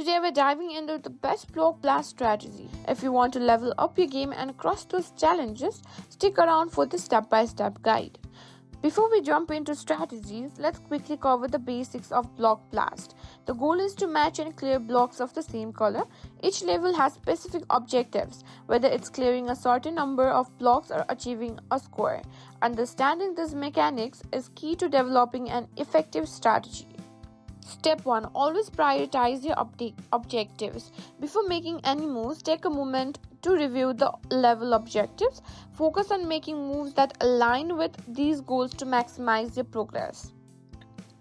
Today we're diving into the best block blast strategy. If you want to level up your game and cross those challenges, stick around for the step-by-step guide. Before we jump into strategies, let's quickly cover the basics of block blast. The goal is to match and clear blocks of the same color. Each level has specific objectives, whether it's clearing a certain number of blocks or achieving a score. Understanding these mechanics is key to developing an effective strategy. Step 1. Always prioritize your objectives. Before making any moves, take a moment to review the level objectives. Focus on making moves that align with these goals to maximize your progress.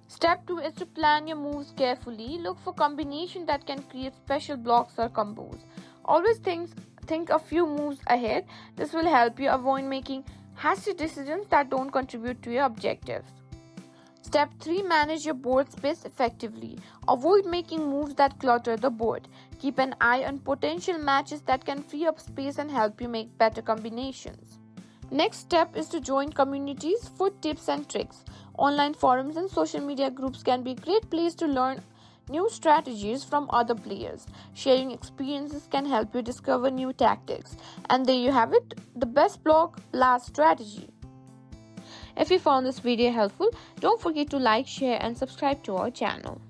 Step 2 is to plan your moves carefully. Look for combinations that can create special blocks or combos. Always think a few moves ahead. This will help you avoid making hasty decisions that don't contribute to your objectives. Step 3. Manage your board space effectively. Avoid making moves that clutter the board. Keep an eye on potential matches that can free up space and help you make better combinations. Next step is to join communities for tips and tricks. Online forums and social media groups can be a great place to learn new strategies from other players. Sharing experiences can help you discover new tactics. And there you have it, the best block blast strategy. If you found this video helpful, don't forget to like, share and subscribe to our channel.